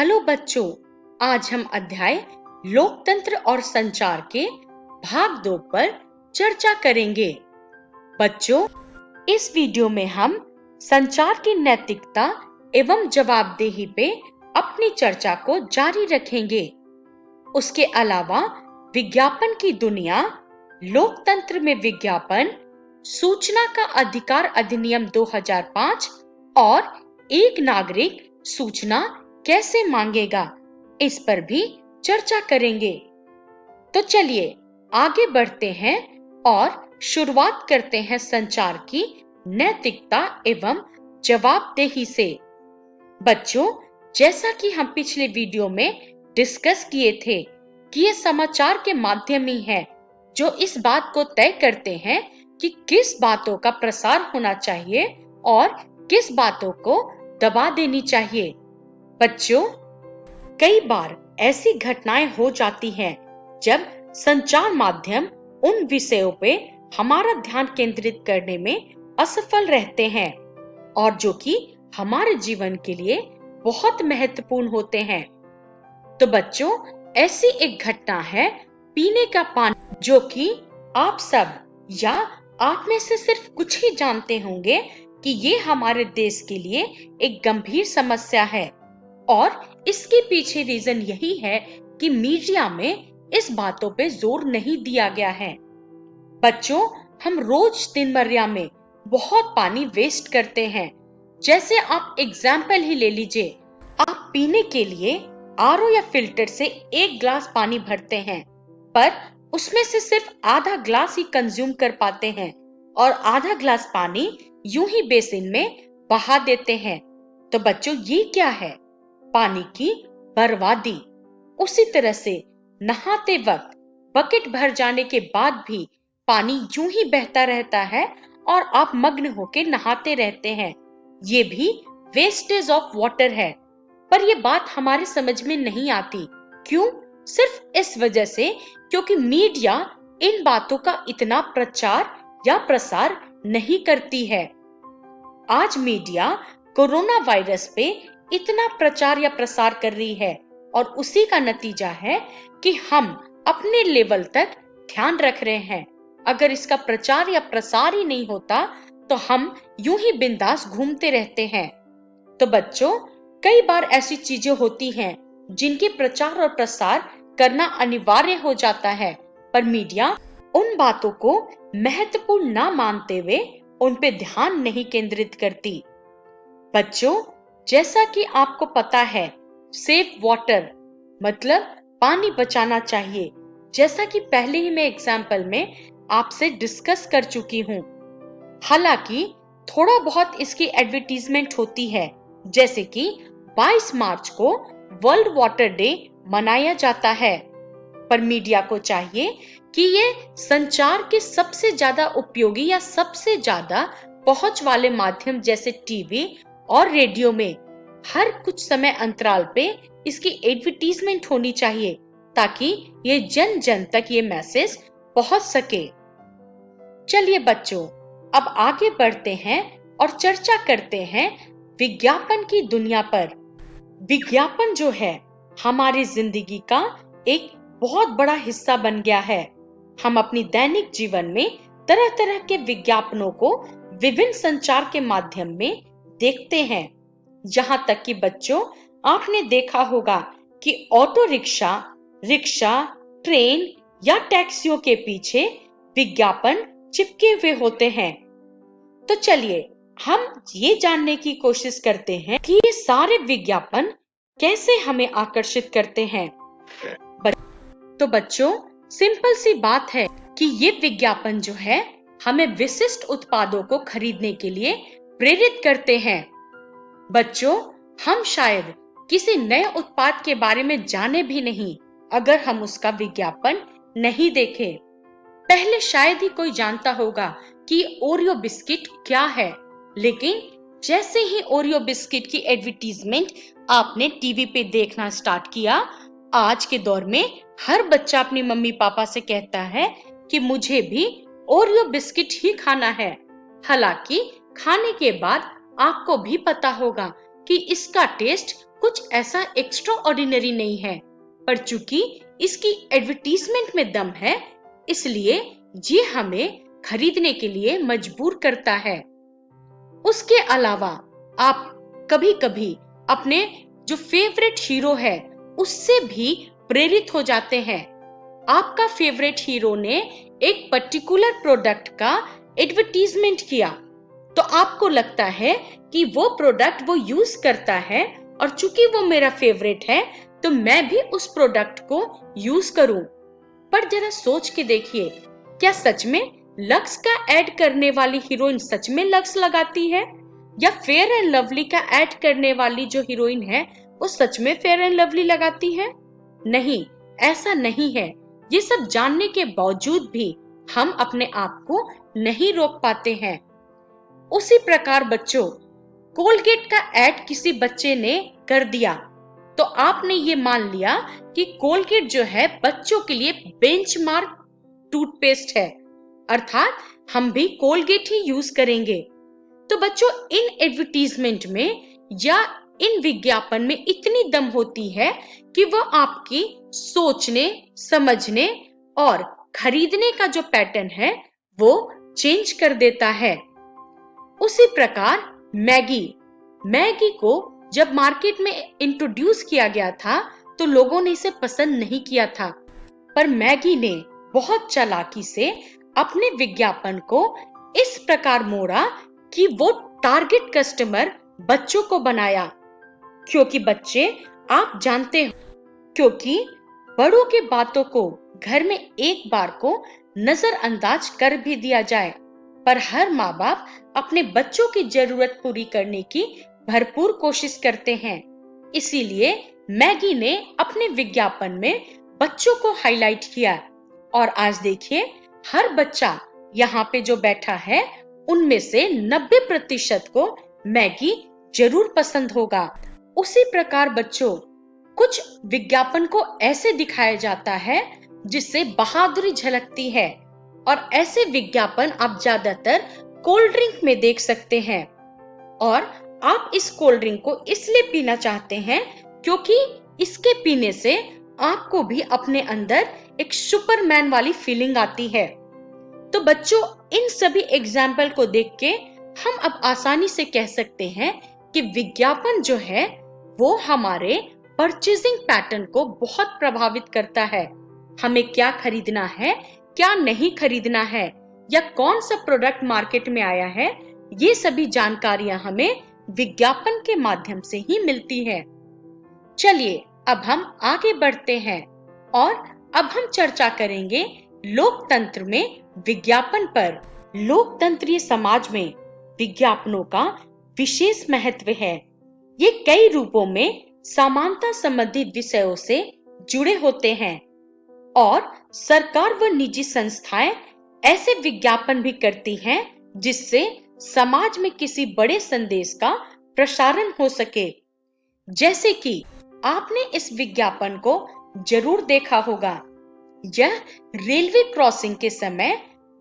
Hello बच्चों, आज हम अध्याय लोकतंत्र और संचार के भाग 2 पर चर्चा करेंगे। बच्चों, इस वीडियो में हम संचार की नैतिकता एवं जवाबदेही पे अपनी चर्चा को जारी रखेंगे। उसके अलावा विज्ञापन की दुनिया, लोकतंत्र में विज्ञापन, सूचना का अधिकार अधिनियम 2005 और एक नागरिक सूचना कैसे मांगेगा, इस पर भी चर्चा करेंगे। तो चलिए आगे बढ़ते हैं और शुरुआत करते हैं संचार की नैतिकता एवं जवाबदेही से। बच्चों, जैसा कि हम पिछले वीडियो में डिस्कस किए थे कि ये समाचार के माध्यम ही है जो इस बात को तय करते हैं कि किस बातों का प्रसार होना चाहिए और किस बातों को दबा देनी चाहिए। बच्चों, कई बार ऐसी घटनाएं हो जाती हैं जब संचार माध्यम उन विषयों पे हमारा ध्यान केंद्रित करने में असफल रहते हैं और जो कि हमारे जीवन के लिए बहुत महत्वपूर्ण होते हैं। तो बच्चों, ऐसी एक घटना है पीने का पानी, जो कि आप सब या आप में से सिर्फ कुछ ही जानते होंगे कि ये हमारे देश के लिए एक गंभीर समस्या है और इसके पीछे रीजन यही है कि मीडिया में इस बातों पे जोर नहीं दिया गया है। बच्चों, हम रोज दिनचर्या में बहुत पानी वेस्ट करते हैं। जैसे आप एग्जाम्पल ही ले लीजिए, आप पीने के लिए आरओ या फिल्टर से 1 ग्लास पानी भरते हैं, पर उसमें से सिर्फ आधा ग्लास ही कंज्यूम कर पाते हैं और आधा ग्लास पानी यूं ही बेसिन में बहा देते हैं। तो बच्चों, ये क्या है? पानी की बर्बादी। उसी तरह से नहाते वक्त बकेट भर जाने के बाद भी पानी यूं ही बहता रहता है और आप मग्न होकर नहाते रहते हैं। ये भी वेस्टेज ऑफ वाटर है, पर ये बात हमारे समझ में नहीं आती। क्यों? सिर्फ इस वजह से क्योंकि मीडिया इन बातों का इतना प्रचार या प्रसार नहीं करती है। आज मीडिया कोरोना वायरस पे इतना प्रचार या प्रसार कर रही है और उसी का नतीजा है कि हम अपने लेवल तक ध्यान रख रहे हैं। अगर इसका प्रचार या प्रसार ही नहीं होता तो हम यूं ही बिंदास घूमते रहते हैं। तो बच्चों, कई बार ऐसी चीजें होती हैं जिनके प्रचार और प्रसार करना अनिवार्य हो जाता है, पर मीडिया उन बातों को महत्वपूर्ण ना मानते हुए उन पे ध्यान नहीं केंद्रित करती। बच्चों, जैसा कि आपको पता है, सेव वाटर मतलब पानी बचाना चाहिए, जैसा कि पहले ही मैं एग्जाम्पल में आपसे डिस्कस कर चुकी हूँ। हालांकि थोड़ा बहुत इसकी एडवर्टीजमेंट होती है, जैसे कि 22 मार्च को वर्ल्ड वाटर डे मनाया जाता है, पर मीडिया को चाहिए कि ये संचार के सबसे ज्यादा उपयोगी या सबसे ज्यादा पहुंच वाले माध्यम जैसे टीवी और रेडियो में हर कुछ समय अंतराल पे इसकी एडवर्टीजमेंट होनी चाहिए, ताकि ये जन जन तक ये मैसेज पहुंच सके। चलिए बच्चों, अब आगे बढ़ते हैं और चर्चा करते हैं विज्ञापन की दुनिया पर। विज्ञापन जो है हमारी जिंदगी का एक बहुत बड़ा हिस्सा बन गया है। हम अपनी दैनिक जीवन में तरह तरह के विज्ञापनों को विभिन्न संचार के माध्यम में देखते हैं। यहाँ तक कि बच्चों, आपने देखा होगा कि ऑटो रिक्शा, रिक्शा, ट्रेन या टैक्सियों के पीछे विज्ञापन चिपके हुए होते हैं। तो चलिए हम ये जानने की कोशिश करते हैं कि ये सारे विज्ञापन कैसे हमें आकर्षित करते हैं। तो बच्चों, सिंपल सी बात है कि ये विज्ञापन जो है हमें विशिष्ट उत्पादों को खरीदने के लिए प्रेरित करते हैं। बच्चों, हम शायद किसी नए उत्पाद के बारे में जाने भी नहीं अगर हम उसका विज्ञापन नहीं देखें। पहले शायद ही कोई जानता होगा कि ओरियो बिस्किट क्या है, लेकिन जैसे ही ओरियो बिस्किट की एडवर्टीजमेंट आपने टीवी पे देखना स्टार्ट किया, आज के दौर में हर बच्चा अपनी मम्मी पापा से कहता है कि मुझे भी ओरियो बिस्किट ही खाना है। हालांकि खाने के बाद आपको भी पता होगा कि इसका टेस्ट कुछ ऐसा एक्स्ट्रा ऑर्डिनरी नहीं है, पर चूंकि इसकी एडवर्टीजमेंट में दम है, इसलिए ये हमें खरीदने के लिए मजबूर करता है। उसके अलावा आप कभी-कभी अपने जो फेवरेट हीरो है उससे भी प्रेरित हो जाते हैं। आपका फेवरेट हीरो ने एक पर्टिकुलर प्रोडक्ट का एडवर्टीजमेंट किया, तो आपको लगता है कि वो प्रोडक्ट वो यूज करता है और चूंकि वो मेरा फेवरेट है तो मैं भी उस प्रोडक्ट को यूज करूं। पर जरा सोच के देखिए, क्या सच में लक्स का ऐड करने वाली हीरोइन सच में लक्स लगाती है, या फेयर एंड लवली का ऐड करने वाली जो हीरोइन है वो सच में फेयर एंड लवली लगाती है? नहीं, ऐसा नहीं है। ये सब जानने के बावजूद भी हम अपने आप को नहीं रोक पाते हैं। उसी प्रकार बच्चों, कोलगेट का ऐड किसी बच्चे ने कर दिया तो आपने ये मान लिया कि कोलगेट जो है बच्चों के लिए बेंचमार्क टूथपेस्ट है, अर्थात हम भी कोलगेट ही यूज करेंगे। तो बच्चों, इन एडवर्टीजमेंट में या इन विज्ञापन में इतनी दम होती है कि वो आपकी सोचने, समझने और खरीदने का जो पैटर्न है वो चेंज कर देता है। उसी प्रकार मैगी को जब मार्केट में इंट्रोड्यूस किया गया था तो लोगों ने इसे पसंद नहीं किया था, पर मैगी ने बहुत चालाकी से अपने विज्ञापन को इस प्रकार मोड़ा कि वो टारगेट कस्टमर बच्चों को बनाया। क्योंकि बच्चे, आप जानते हो, क्योंकि बड़ों की बातों को घर में एक बार को नजरअंदाज कर भी दिया जाए, पर हर माँ बाप अपने बच्चों की जरूरत पूरी करने की भरपूर कोशिश करते हैं। इसीलिए मैगी ने अपने विज्ञापन में बच्चों को हाईलाइट किया और आज देखिए, हर बच्चा यहाँ पे जो बैठा है उनमें से 90% को मैगी जरूर पसंद होगा। उसी प्रकार बच्चों, कुछ विज्ञापन को ऐसे दिखाया जाता है जिससे बहादुरी झलकती है, और ऐसे विज्ञापन आप ज्यादातर कोल्ड ड्रिंक में देख सकते हैं। और आप इस कोल्ड ड्रिंक को इसलिए पीना चाहते हैं क्योंकि इसके पीने से आपको भी अपने अंदर एक सुपरमैन वाली फीलिंग आती है। तो बच्चों, इन सभी एग्जाम्पल को देख के हम अब आसानी से कह सकते हैं कि विज्ञापन जो है वो हमारे परचेजिंग पैटर्न को बहुत प्रभावित करता है। हमें क्या खरीदना है, क्या नहीं खरीदना है, या कौन सा प्रोडक्ट मार्केट में आया है, ये सभी जानकारियां हमें विज्ञापन के माध्यम से ही मिलती है। चलिए अब हम आगे बढ़ते हैं और अब हम चर्चा करेंगे लोकतंत्र में विज्ञापन पर। लोकतंत्रीय समाज में विज्ञापनों का विशेष महत्व है। ये कई रूपों में समानता संबंधी विषयों से जुड़े होते हैं और सरकार व निजी संस्थाएं ऐसे विज्ञापन भी करती हैं जिससे समाज में किसी बड़े संदेश का प्रसारण हो सके। जैसे कि आपने इस विज्ञापन को जरूर देखा होगा। यह रेलवे क्रॉसिंग के समय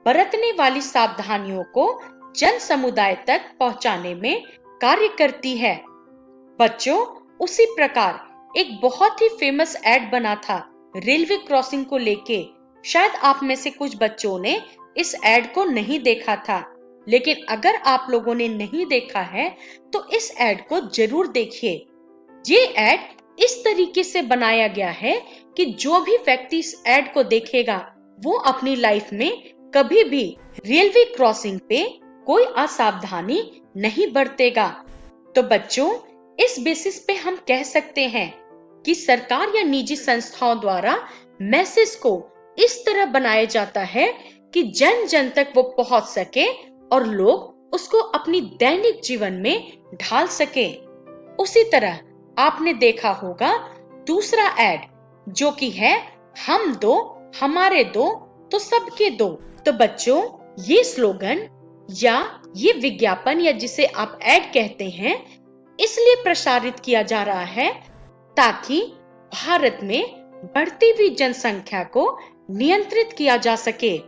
बरतने वाली सावधानियों को जन समुदाय तक पहुंचाने में कार्य करती है। बच्चों, उसी प्रकार एक बहुत ही फेमस ऐड बना था रेलवे क्रॉसिंग को लेके। शायद आप में से कुछ बच्चों ने इस ऐड को नहीं देखा था, लेकिन अगर आप लोगों ने नहीं देखा है तो इस ऐड को जरूर देखिए। ये ऐड इस तरीके से बनाया गया है कि जो भी व्यक्ति इस ऐड को देखेगा वो अपनी लाइफ में कभी भी रेलवे क्रॉसिंग पे कोई असावधानी नहीं बरतेगा। तो बच्चों, इस बेसिस पे हम कह सकते हैं कि सरकार या निजी संस्थाओं द्वारा मैसेज को इस तरह बनाया जाता है कि जन जन तक वो पहुंच सके और लोग उसको अपनी दैनिक जीवन में ढाल सके। उसी तरह आपने देखा होगा दूसरा ऐड जो कि है हम दो हमारे दो तो सबके दो। तो बच्चों, ये स्लोगन या ये विज्ञापन या जिसे आप ऐड कहते हैं इसलिए प्रसारित किया जा रहा है ताकि भारत में बढ़ती हुई जनसंख्या को नियंत्रित किया जा सके।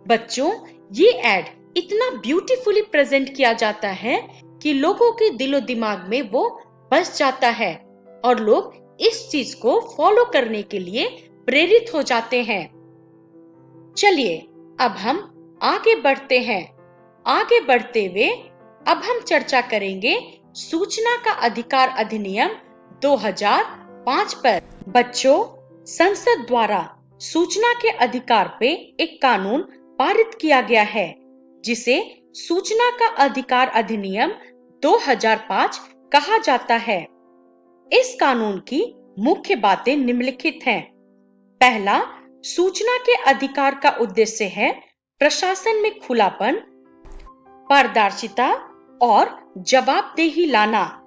बच्चों, ये ऐड इतना ब्यूटीफुली प्रेजेंट किया जाता है कि लोगों के दिलो दिमाग में वो बस जाता है और लोग इस चीज को फॉलो करने के लिए प्रेरित हो जाते हैं। चलिए अब हम आगे बढ़ते हैं। आगे बढ़ते हुए अब हम चर्चा करेंगे सूचना का अधिकार अधिनियम 2005 पर। बच्चों, संसद द्वारा सूचना के अधिकार पे एक कानून पारित किया गया है जिसे सूचना का अधिकार अधिनियम 2005 कहा जाता है। इस कानून की मुख्य बातें निम्नलिखित हैं। पहला, सूचना के अधिकार का उद्देश्य है प्रशासन में खुलापन, पारदर्शिता और जवाबदेही लाना।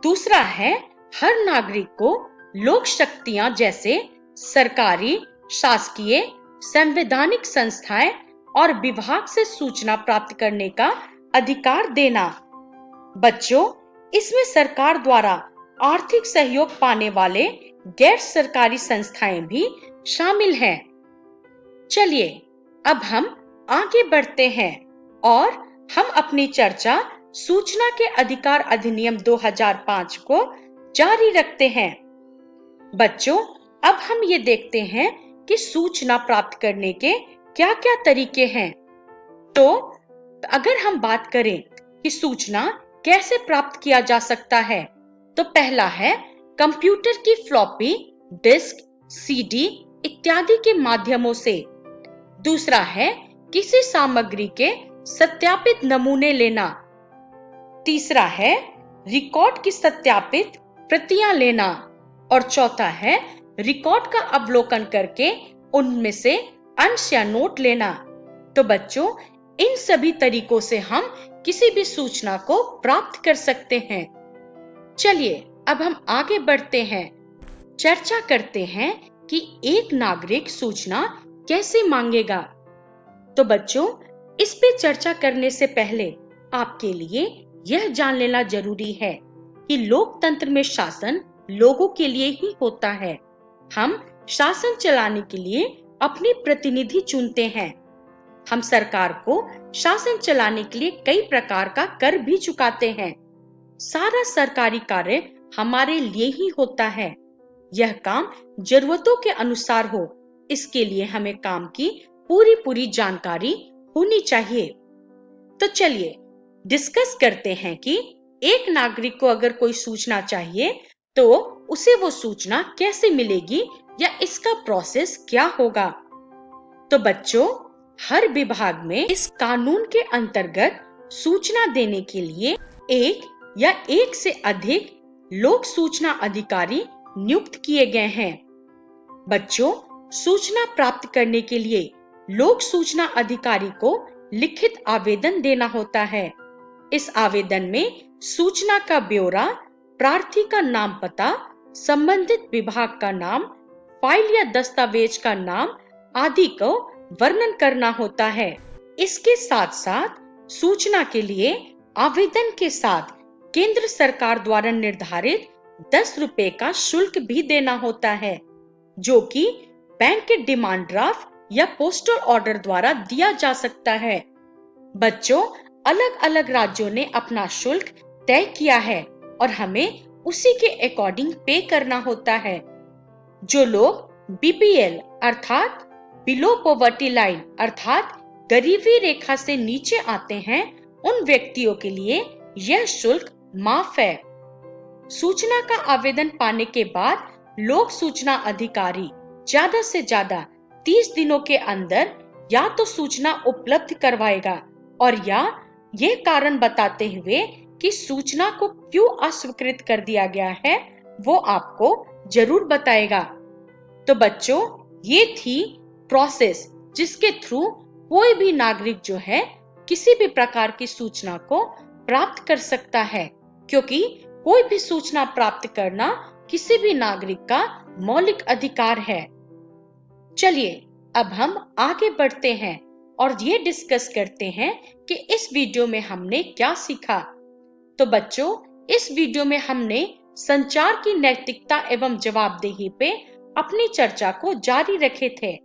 दूसरा है हर नागरिक को लोक शक्तियां जैसे सरकारी, शासकीय, संवैधानिक संस्थाएं और विभाग से सूचना प्राप्त करने का अधिकार देना। बच्चों, इसमें सरकार द्वारा आर्थिक सहयोग पाने वाले गैर सरकारी संस्थाएं भी शामिल हैं। चलिए अब हम आगे बढ़ते हैं और हम अपनी चर्चा सूचना के अधिकार अधिनियम 2005 को जारी रखते हैं। बच्चों, अब हम ये देखते हैं कि सूचना प्राप्त करने के क्या-क्या तरीके हैं। तो अगर हम बात करें कि सूचना कैसे प्राप्त किया जा सकता है, तो पहला है कंप्यूटर की फ्लॉपी डिस्क, सीडी इत्यादि के माध्यमों से। दूसरा है किसी सामग्री के सत्यापित नमूने लेना। तीसरा है रिकॉर्ड की सत्यापित प्रतियां लेना। और चौथा है रिकॉर्ड का अवलोकन करके उनमें से अंश या नोट लेना। तो बच्चों, इन सभी तरीकों से हम किसी भी सूचना को प्राप्त कर सकते हैं। चलिए अब हम आगे बढ़ते हैं, चर्चा करते हैं कि एक नागरिक सूचना कैसे मांगेगा। तो बच्चों, इस पे चर्चा करने से पहले आपके लिए यह जान लेना जरूरी है कि लोकतंत्र में शासन लोगों के लिए ही होता है। हम शासन चलाने के लिए अपने प्रतिनिधि चुनते हैं। हम सरकार को शासन चलाने के लिए कई प्रकार का कर भी चुकाते हैं। सारा सरकारी कार्य हमारे लिए ही होता है। यह काम जरूरतों के अनुसार हो, इसके लिए हमें काम की पूरी जानकारी होनी चाहिए। तो चलिए डिस्कस करते हैं कि एक नागरिक को अगर कोई सूचना चाहिए तो उसे वो सूचना कैसे मिलेगी या इसका प्रोसेस क्या होगा। तो बच्चों, हर विभाग में इस कानून के अंतर्गत सूचना देने के लिए एक या एक से अधिक लोक सूचना अधिकारी नियुक्त किए गए हैं। बच्चों, सूचना प्राप्त करने के लिए लोक सूचना अधिकारी को लिखित आवेदन देना होता है। इस आवेदन में सूचना का ब्यौरा, प्रार्थी का नाम पता, संबंधित विभाग का नाम, फाइल या दस्तावेज का नाम आदि को वर्णन करना होता है। इसके साथ साथ सूचना के लिए आवेदन के साथ केंद्र सरकार द्वारा निर्धारित 10 रुपए का शुल्क भी देना होता है, जो कि बैंक के डिमांड ड्राफ्ट या पोस्टल ऑर्डर द्वारा दिया जा सकता है। बच्चों, अलग अलग राज्यों ने अपना शुल्क तय किया है और हमें उसी के अकॉर्डिंग पे करना होता है। जो लोग बीपीएल अर्थात बिलो पॉवर्टी लाइन अर्थात गरीबी रेखा से नीचे आते हैं, उन व्यक्तियों के लिए यह शुल्क माफ है। सूचना का आवेदन पाने के बाद लोक सूचना अधिकारी ज्यादा से ज्यादा 30 दिनों के अंदर या तो सूचना उपलब्ध करवाएगा और या ये कारण बताते हुए कि सूचना को क्यों अस्वीकृत कर दिया गया है वो आपको जरूर बताएगा। तो बच्चों, ये थी प्रोसेस जिसके थ्रू कोई भी नागरिक जो है किसी भी प्रकार की सूचना को प्राप्त कर सकता है, क्योंकि कोई भी सूचना प्राप्त करना किसी भी नागरिक का मौलिक अधिकार है। चलिए अब हम आगे बढ़ते हैं और ये डिस्कस करते हैं कि इस वीडियो में हमने क्या सीखा। तो बच्चों, इस वीडियो में हमने संचार की नैतिकता एवं जवाबदेही पे अपनी चर्चा को जारी रखे थे।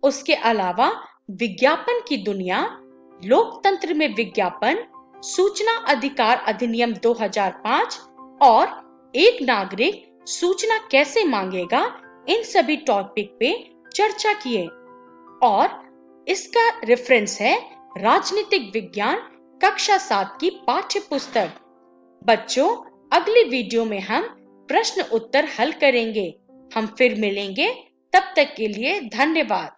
उसके अलावा विज्ञापन की दुनिया, लोकतंत्र में विज्ञापन, सूचना अधिकार अधिनियम 2005 और एक नागरिक सूचना कैसे मांगेगा, इन सभी टॉपिक पे चर्चा किए। और इसका रेफरेंस है राजनीतिक विज्ञान कक्षा 7 की पाठ्य पुस्तक। बच्चों, अगली वीडियो में हम प्रश्न उत्तर हल करेंगे। हम फिर मिलेंगे, तब तक के लिए धन्यवाद।